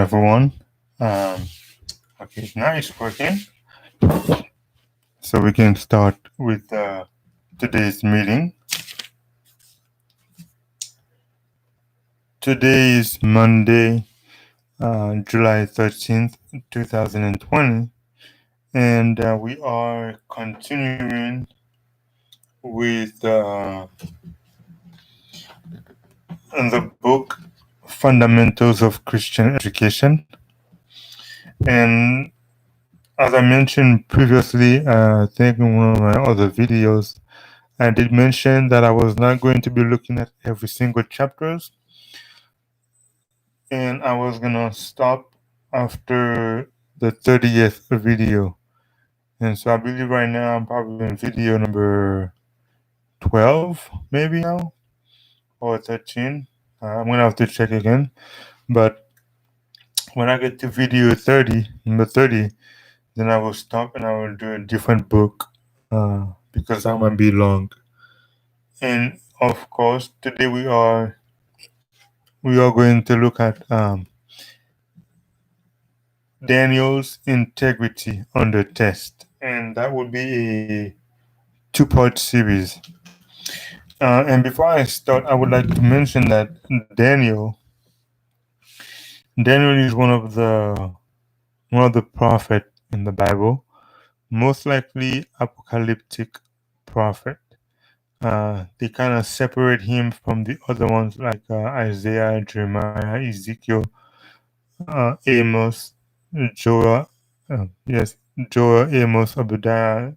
everyone. Okay, now it's working. So we can start with today's meeting. Today is Monday, July 13th, 2020, and we are continuing with the book Fundamentals of Christian Education. And as I mentioned previously, I think in one of my other videos, I did mention that I was not going to be looking at every single chapters, and I was gonna stop after the 30th video. And so I believe right now I'm probably in video number 12, maybe now, or 13. I'm gonna have to check again. But when I get to video 30, number 30, then I will stop and I will do a different book because that might be long. And of course, today we are going to look at Daniel's integrity under test, and that will be a two-part series. And before I start, I would like to mention that Daniel is one of the prophet in the Bible, most likely apocalyptic prophet. They kind of separate him from the other ones like Isaiah, Jeremiah, Ezekiel, Amos, Joel, Joel, Amos, Obadiah,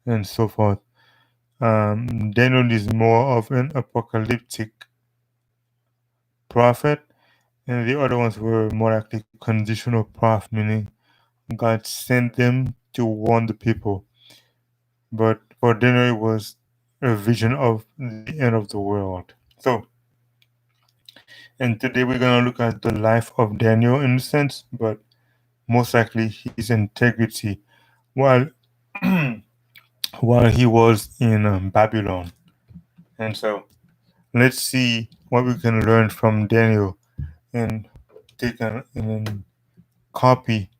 and so forth. Daniel is more of an apocalyptic prophet, and the other ones were more likely conditional prophet, meaning God sent them to warn the people. But for Daniel, it was a vision of the end of the world. So, and today we're going to look at the life of Daniel in a sense, but most likely his integrity while while he was in Babylon. And so let's see what we can learn from Daniel and take and copy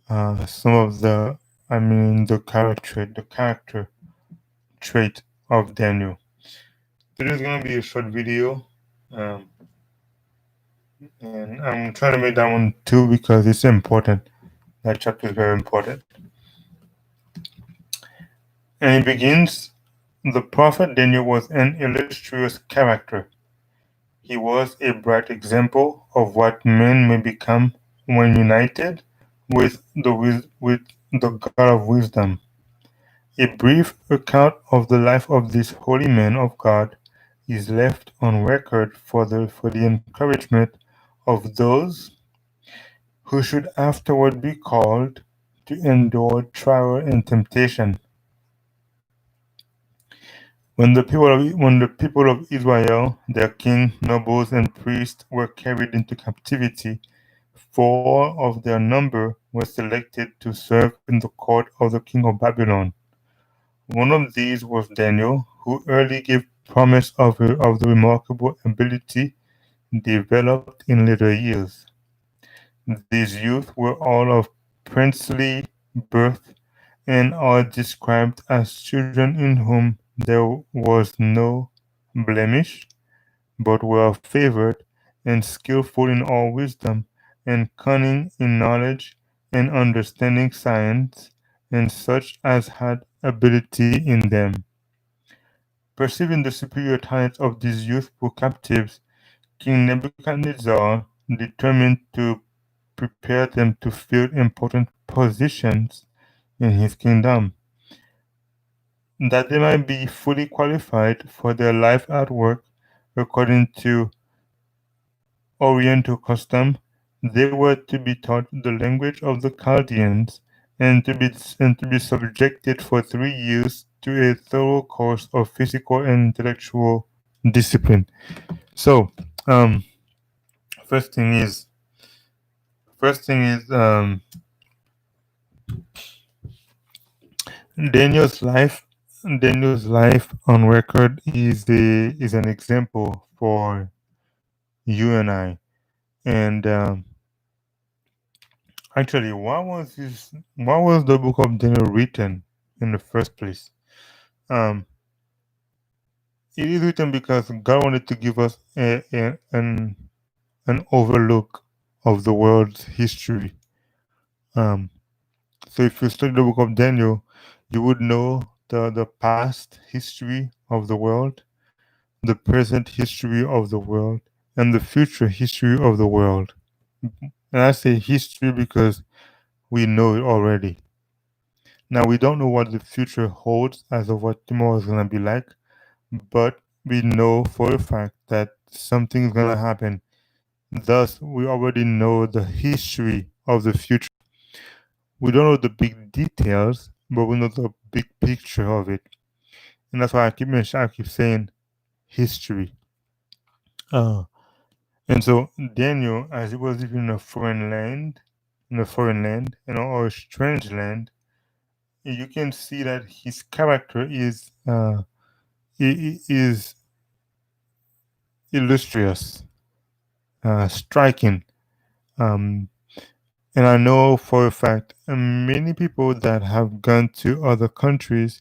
some of the character trait of Daniel. Today's gonna be a short video, and I'm trying to make that one too because it's important. That chapter is very important. And it begins. The prophet Daniel was an illustrious character. He was a bright example of what men may become when united with the God of wisdom. A brief account of the life of this holy man of God is left on record for the encouragement of those who should afterward be called to endure trial and temptation. When the people of Israel, their king, nobles, and priests were carried into captivity, 4 of their number were selected to serve in the court of the king of Babylon. One of these was Daniel, who early gave promise of the remarkable ability developed in later years. These youth were all of princely birth and are described as children in whom there was no blemish, but were favored and skillful in all wisdom, and cunning in knowledge and understanding science, and such as had ability in them. Perceiving the superior talents of these youthful captives, King Nebuchadnezzar determined to prepare them to fill important positions in his kingdom, that they might be fully qualified for their life at work according to Oriental custom. They were to be taught the language of the Chaldeans and to be subjected for 3 years to a thorough course of physical and intellectual discipline. So, um, first thing is, Daniel's life. Daniel's life on record is an example for you and I, and Actually, why was the book of Daniel written in the first place? Um, it is written because God wanted to give us an overlook of the world's history. Um, so if you study the book of Daniel, you would know the past history of the world, the present history of the world, and the future history of the world. And I say history because we know it already. Now we don't know what the future holds as of what tomorrow is gonna be like, but we know for a fact that something's gonna happen. Thus, we already know the history of the future. We don't know the big details, but we know the big picture of it. And that's why I keep saying history. Uh, and so Daniel, as he was living in a foreign land, or a strange land, you can see that his character is illustrious, striking. Um, and I know for a fact many people that have gone to other countries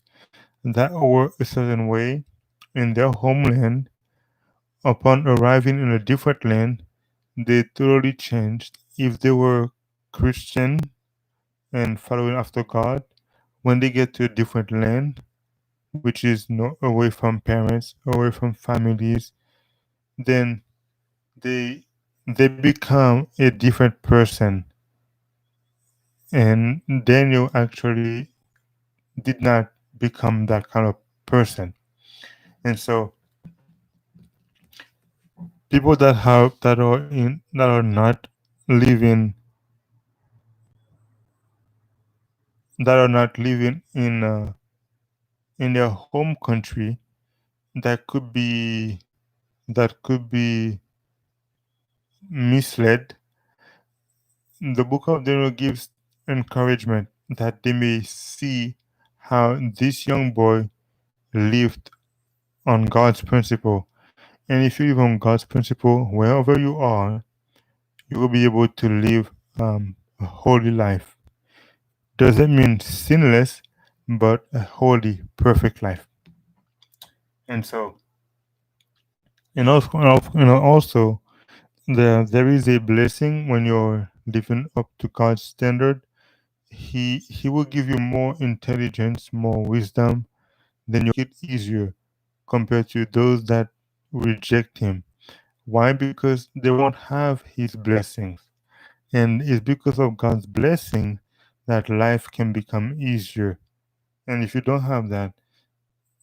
that were a certain way in their homeland, upon arriving in a different land, they totally changed. If they were Christian and following after God, when they get to a different land, which is away from parents, away from families, then they they become a different person. And Daniel actually did not become that kind of person. And so people that are not living living in their home country, that could be misled. The book of Daniel gives encouragement that they may see how this young boy lived on God's principle. And if you live on God's principle, wherever you are, you will be able to live a holy life. Doesn't mean sinless, but a holy, perfect life. And so, also there is a blessing when you're living up to God's standard. He will give you more intelligence, more wisdom, then you make it easier compared to those that reject him. Why? Because they won't have his blessings. And it's because of God's blessing that life can become easier. And if you don't have that,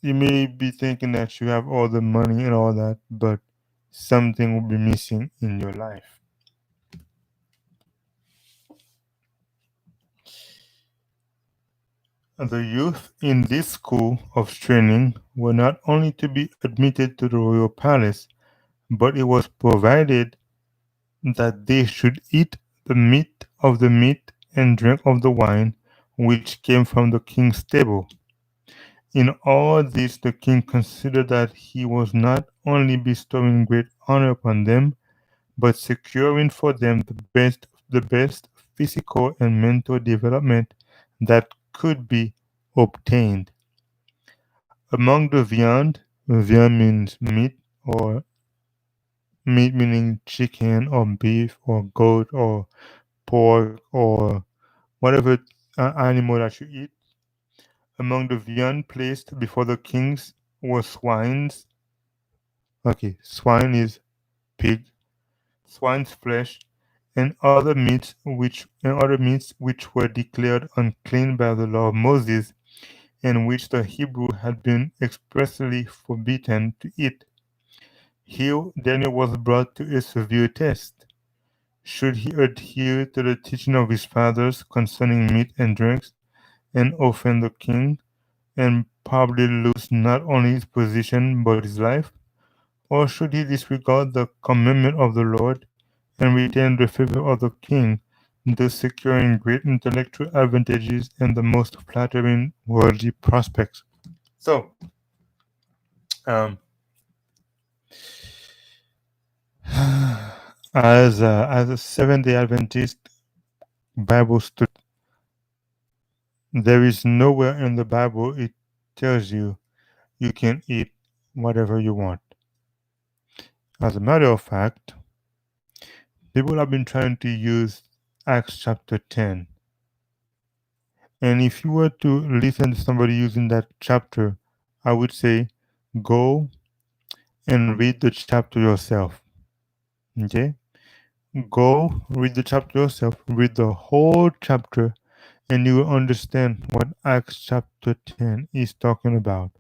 you may be thinking that you have all the money and all that, but something will be missing in your life. The youth in this school of training were not only to be admitted to the royal palace, but it was provided that they should eat the meat and drink of the wine which came from the king's table. In all this, the king considered that he was not only bestowing great honor upon them, but securing for them the best physical and mental development that could be obtained. Among the viand means meat, or meat meaning chicken or beef or goat or pork or whatever animal that you eat. Among the viand placed before the kings were swines. Okay, swine is pig, swine's flesh, and other meats which were declared unclean by the law of Moses, and which the Hebrew had been expressly forbidden to eat. Here Daniel was brought to a severe test. Should he adhere to the teaching of his fathers concerning meat and drinks, and offend the king, and probably lose not only his position but his life? Or should he disregard the commandment of the Lord and retain the favor of the king, thus securing great intellectual advantages and the most flattering worldly prospects? So, um, as a Seventh Day Adventist, Bible stood. There is nowhere in the Bible it tells you can eat whatever you want. As a matter of fact, people have been trying to use Acts chapter 10. And if you were to listen to somebody using that chapter, I would say go and read the chapter yourself. Okay? Go read the chapter yourself, read the whole chapter, and you will understand what Acts chapter 10 is talking about.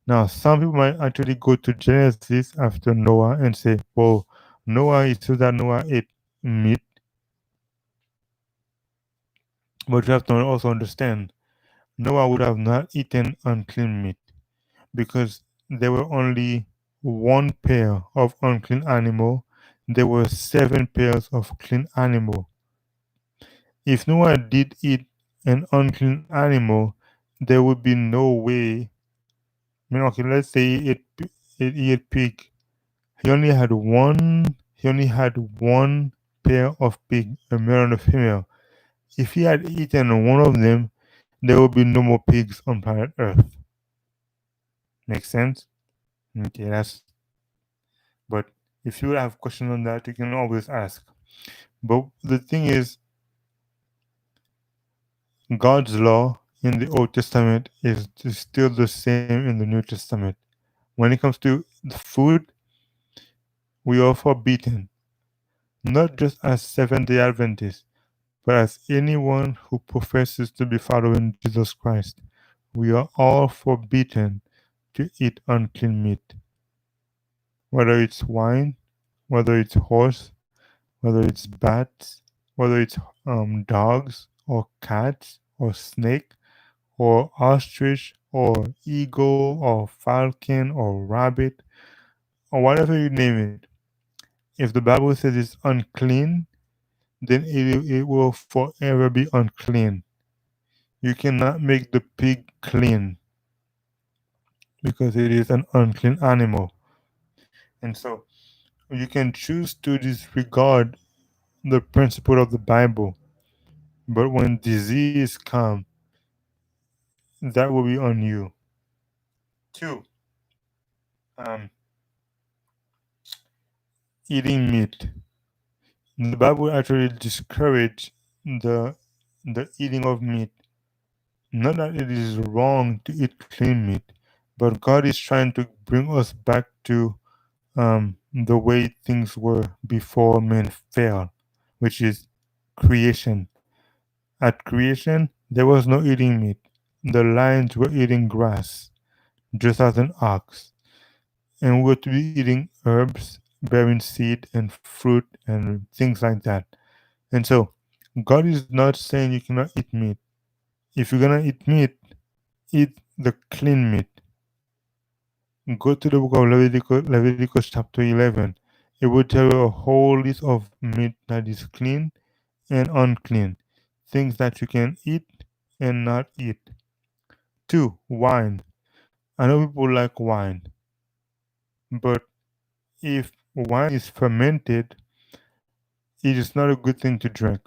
Now, some people might actually go to Genesis after Noah and say, well, Noah, it says that Noah ate meat, but you have to also understand Noah would have not eaten unclean meat because there were only one pair of unclean animal. There were 7 pairs of clean animal. If Noah did eat an unclean animal, there would be no way. I mean, okay, let's say he ate pig. He only had one. He only had one pair of pig, a male and a female. If he had eaten one of them, there would be no more pigs on planet Earth. Make sense? Okay, that's. But if you have questions on that, you can always ask. But the thing is, God's law in the Old Testament is still the same in the New Testament. When it comes to the food, we are forbidden, not just as Seventh-day Adventists, but as anyone who professes to be following Jesus Christ. We are all forbidden to eat unclean meat, whether it's wine, whether it's horse, whether it's bats, whether it's dogs or cats or snake or ostrich or eagle or falcon or rabbit or whatever you name it. If the Bible says it's unclean, then it will forever be unclean. You cannot make the pig clean because it is an unclean animal. And so you can choose to disregard the principle of the Bible, but when disease comes, that will be on you. Two, um, eating meat. The Bible actually discourages the the eating of meat. Not that it is wrong to eat clean meat, but God is trying to bring us back to the way things were before man fell, which is creation. At creation, there was no eating meat. The lions were eating grass, just as an ox, and we were to be eating herbs, bearing seed and fruit and things like that. And so, God is not saying you cannot eat meat. If you're gonna eat meat, eat the clean meat. Go to the book of Leviticus chapter 11. It will tell you a whole list of meat that is clean and unclean, things that you can eat and not eat. Two, wine. I know people like wine, but if wine is fermented, it is not a good thing to drink.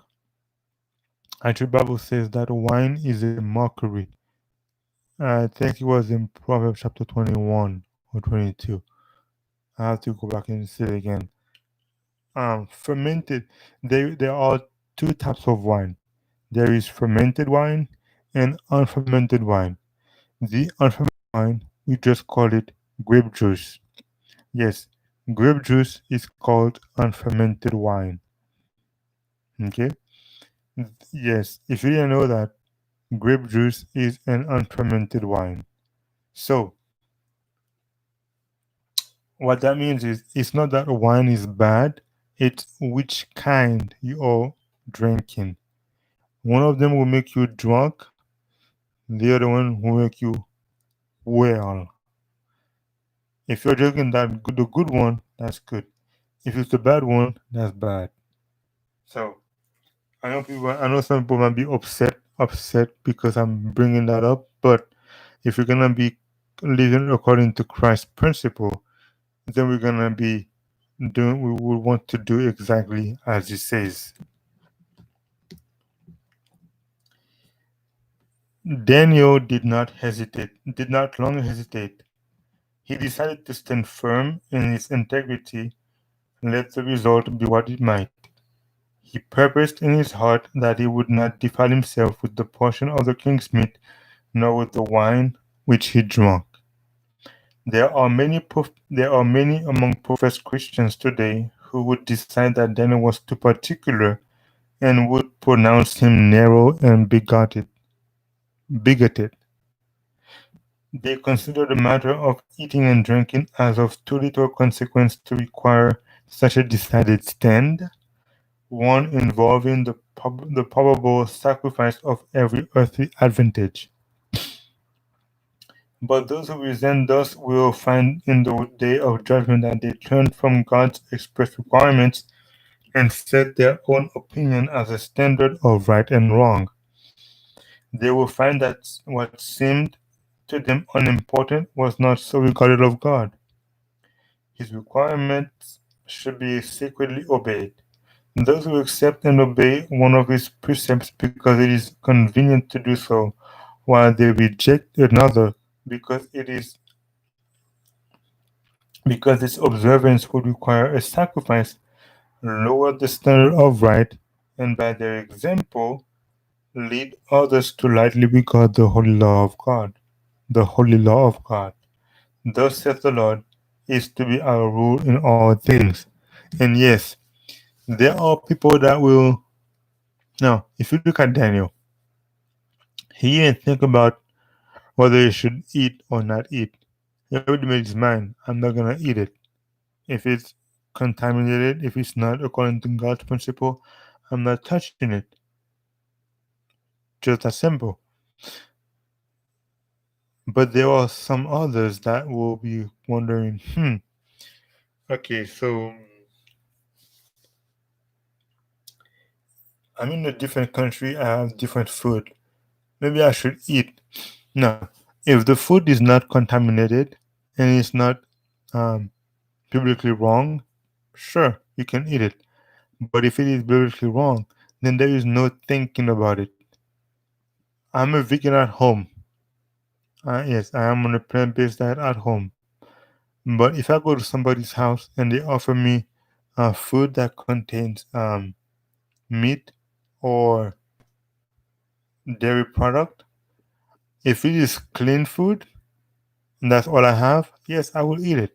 Actually, the Bible says that wine is a mockery. I think it was in Proverbs chapter 21 or 22. I have to go back and see it again. Fermented, there are two types of wine. There is fermented wine and unfermented wine. The unfermented wine, we just call it grape juice. Yes, grape juice is called unfermented wine. Okay? Yes, if you didn't know that, grape juice is an unfermented wine. So, what that means is it's not that wine is bad, it's which kind you are drinking. One of them will make you drunk, the other one will make you well. If you're drinking the good one, that's good. If it's the bad one, that's bad. So I know some people might be upset because I'm bringing that up. But if you're gonna be living according to Christ's principle, then we're gonna be doing. We will want to do exactly as He says. Daniel did not long hesitate. He decided to stand firm in his integrity, let the result be what it might. He purposed in his heart that he would not defile himself with the portion of the king's meat, nor with the wine which he drank. There are many among professed Christians today who would decide that Daniel was too particular and would pronounce him narrow and bigoted. They consider the matter of eating and drinking as of too little consequence to require such a decided stand, one involving the probable sacrifice of every earthly advantage. But those who resent thus will find in the day of judgment that they turn from God's express requirements and set their own opinion as a standard of right and wrong. They will find that what seemed to them unimportant was not so regarded of God. His requirements should be sacredly obeyed. Those who accept and obey one of his precepts because it is convenient to do so, while they reject another because its observance would require a sacrifice, lower the standard of right, and by their example lead others to lightly regard the holy law of God. The holy law of God, thus saith the Lord, is to be our rule in all things. And yes, there are people that will. Now, if you look at Daniel, he didn't think about whether he should eat or not eat. He already made his mind, I'm not going to eat it. If it's contaminated, if it's not according to God's principle, I'm not touching it. Just that simple. But there are some others that will be wondering, okay, so I'm in a different country, I have different food. Maybe I should eat. No, if the food is not contaminated and it's not um, biblically wrong, sure, you can eat it. But if it is biblically wrong, then there is no thinking about it. I'm a vegan at home. Yes, I am on a plant-based diet at home. But if I go to somebody's house and they offer me food that contains meat or dairy product, if it is clean food and that's all I have, yes, I will eat it.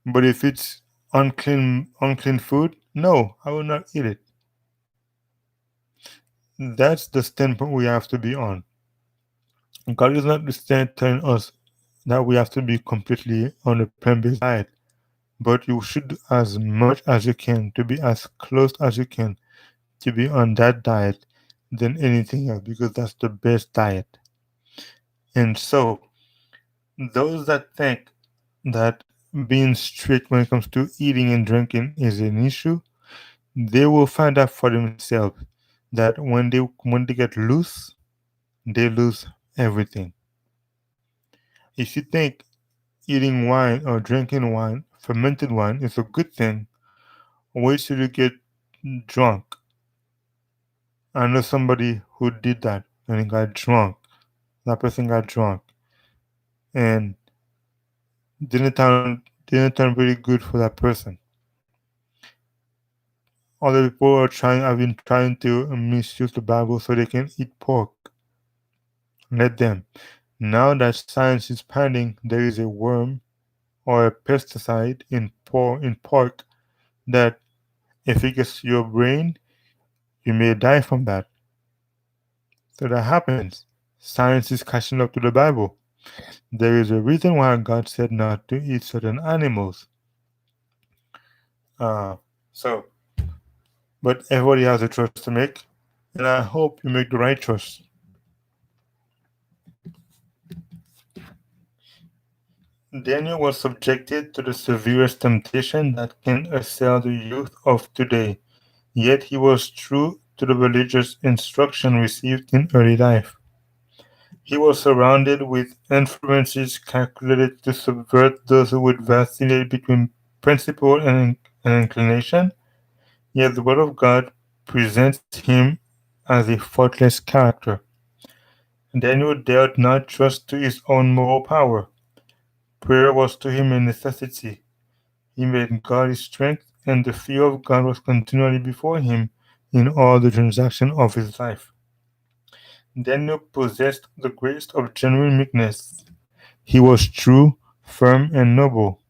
But if it's unclean food, no, I will not eat it. That's the standpoint we have to be on. God is not telling us that we have to be completely on a plant-based diet, but you should do as much as you can to be as close as you can to be on that diet than anything else because that's the best diet. And so, those that think that being strict when it comes to eating and drinking is an issue, they will find out for themselves that when they get loose, they lose everything. If you think eating wine or drinking wine, fermented wine, is a good thing, wait till you get drunk. I know somebody who did that and he got drunk. That person got drunk and didn't turn really good for that person. Other people have been trying to misuse the Bible so they can eat pork. Let them. Now that science is finding there is a worm or a pesticide in pork that if it gets to your brain, you may die from that. So that happens. Science is catching up to the Bible. There is a reason why God said not to eat certain animals. Uh, so, but everybody has a choice to make, and I hope you make the right choice. Daniel was subjected to the severest temptation that can assail the youth of today, yet he was true to the religious instruction received in early life. He was surrounded with influences calculated to subvert those who would vacillate between principle and inclination, yet the Word of God presents him as a faultless character. Daniel dared not trust to his own moral power. Prayer was to him a necessity. He made God his strength, and the fear of God was continually before him in all the transactions of his life. Daniel possessed the grace of genuine meekness. He was true, firm, and noble.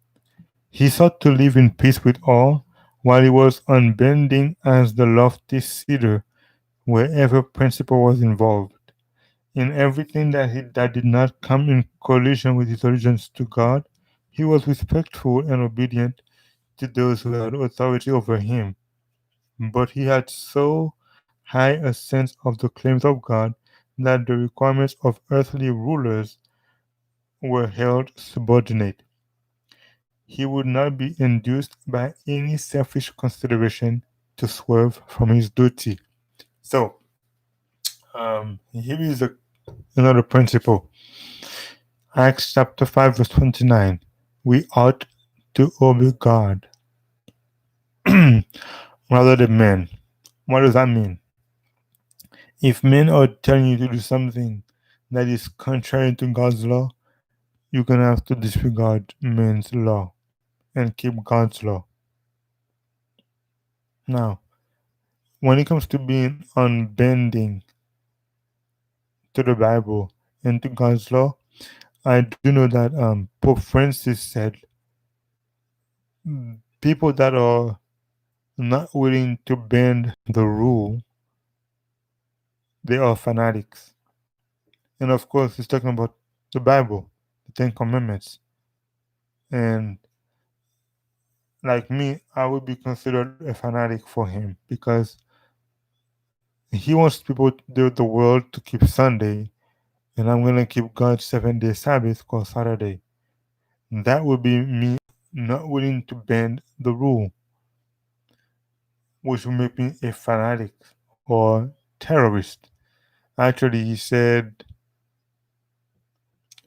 He sought to live in peace with all, while he was unbending as the lofty cedar wherever principle was involved. In everything that did not come in collision with his allegiance to God, he was respectful and obedient to those who had authority over him. But he had so high a sense of the claims of God that the requirements of earthly rulers were held subordinate. He would not be induced by any selfish consideration to swerve from his duty. So, here is another principle. Acts chapter 5, verse 29. We ought to obey God rather than men. What does that mean? If men are telling you to do something that is contrary to God's law, you're going to have to disregard men's law and keep God's law. Now, when it comes to being unbending to the Bible and to God's law, I do know that Pope Francis said people that are not willing to bend the rule, they are fanatics. And of course, he's talking about the Bible, the Ten Commandments. And like me, I would be considered a fanatic for him because he wants people, the world, to keep Sunday, and I'm going to keep God's 7 day Sabbath called Saturday. That would be me not willing to bend the rule, which would make me a fanatic or terrorist. Actually, he said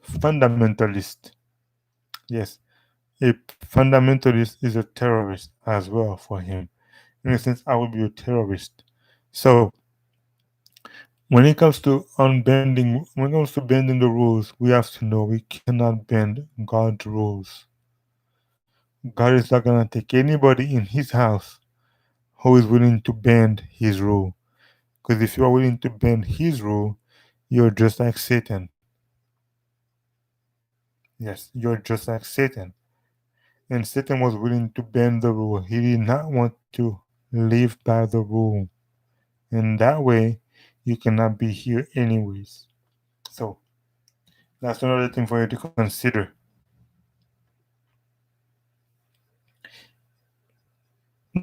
fundamentalist. Yes, a fundamentalist is a terrorist as well for him. In a sense, I would be a terrorist. So when it comes to bending the rules, we have to know we cannot bend God's rules. God is not gonna take anybody in His house who is willing to bend His rule. Because if you are willing to bend His rule, you're just like Satan. Yes, you're just like Satan. And Satan was willing to bend the rule. He did not want to live by the rule. And that way, you cannot be here anyways. So, that's another thing for you to consider.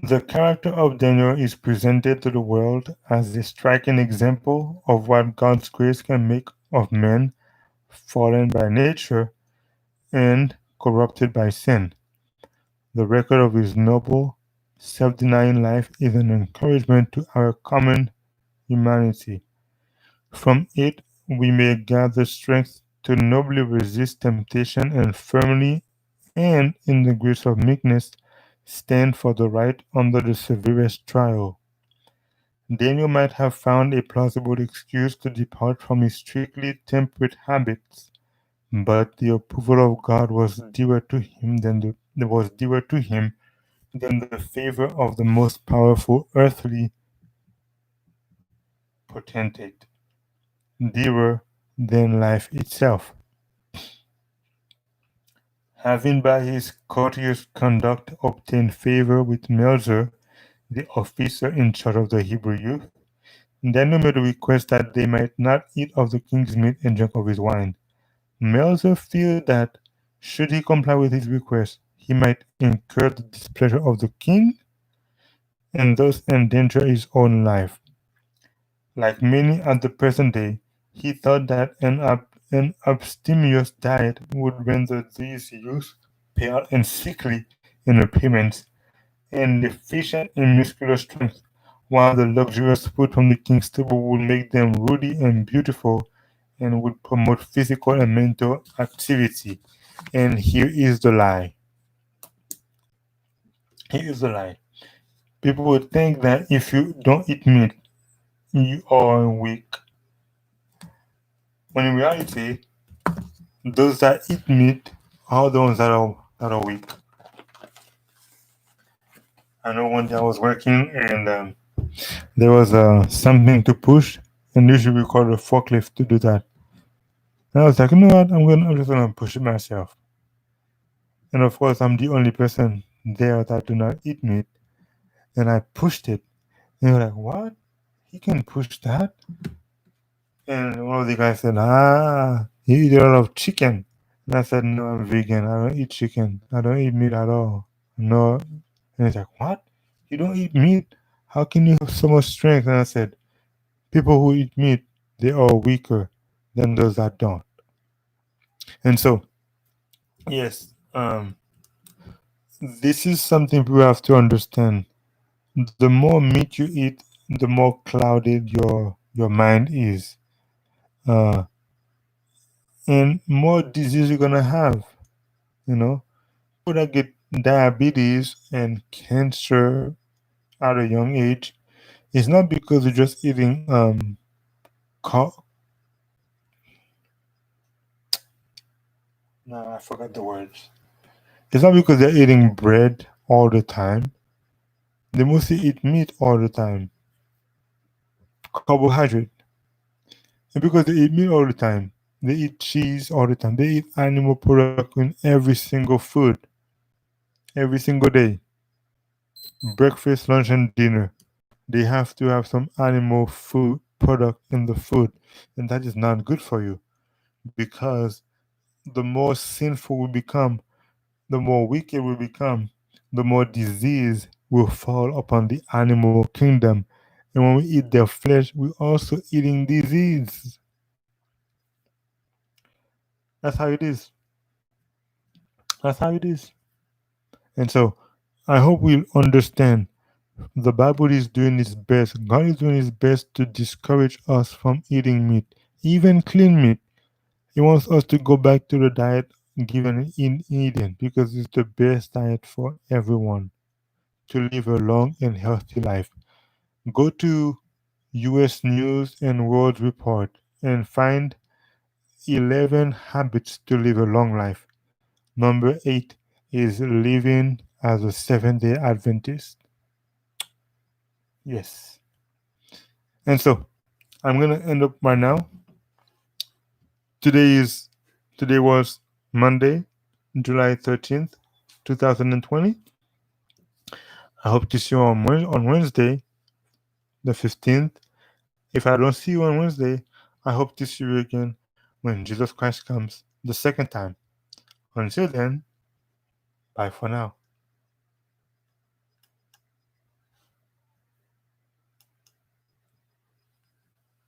The character of Daniel is presented to the world as a striking example of what God's grace can make of men fallen by nature and corrupted by sin. The record of his noble, self denying life is an encouragement to our common humanity. From it, we may gather strength to nobly resist temptation and firmly, and in the grace of meekness, stand for the right under the severest trial. Daniel might have found a plausible excuse to depart from his strictly temperate habits, but the approval of God was dearer to him than the favor of the most powerful earthly potentate, dearer than life itself. Having by his courteous conduct obtained favor with Melzer, the officer in charge of the Hebrew youth, Daniel made a request that they might not eat of the king's meat and drink of his wine. Melzer feared that, should he comply with his request, he might incur the displeasure of the king and thus endanger his own life. Like many at the present day, he thought that an abstemious diet would render these youths pale and sickly in appearance and deficient in muscular strength, while the luxurious food from the king's table would make them ruddy and beautiful and would promote physical and mental activity. And here is the lie. Here is the lie. People would think that if you don't eat meat, you are weak. When in reality, those that eat meat are the ones that are weak. I know one day I was working and there was something to push, and usually we call a forklift to do that. And I was like, you know what? I'm just gonna push it myself. And of course, I'm the only person there that do not eat meat, and I pushed it. And you're like, what? He can push that? And one of the guys said, you eat a lot of chicken. And I said, no, I'm vegan. I don't eat chicken. I don't eat meat at all. No. And he's like, what? You don't eat meat? How can you have so much strength? And I said, people who eat meat, they are weaker than those that don't. And so, yes, this is something people have to understand. The more meat you eat, the more clouded your mind is, uh, and more disease you're gonna have. You know, people that get diabetes and cancer at a young age, it's not because they're just eating co- no, I forgot the words. It's not because they're eating bread all the time. They mostly eat meat all the time, carbohydrate. And because they eat meat all the time, they eat cheese all the time. They eat animal product in every single food, every single day. Breakfast, lunch, and dinner. They have to have some animal food product in the food. And that is not good for you because the more sinful we become, the more wicked we become, the more disease will fall upon the animal kingdom. And when we eat their flesh, we're also eating disease. That's how it is. That's how it is. And so I hope we understand the Bible is doing its best. God is doing his best to discourage us from eating meat, even clean meat. He wants us to go back to the diet given in Eden because it's the best diet for everyone to live a long and healthy life. Go to US News and World Report and find 11 habits to live a long life. Number 8 is living as a Seventh-day Adventist. Yes. And so I'm gonna end up right now. Today is today was Monday, July 13th, 2020. I hope to see you on Wednesday, the 15th. If I don't see you on Wednesday, I hope to see you again when Jesus Christ comes the second time. Until then, bye for now.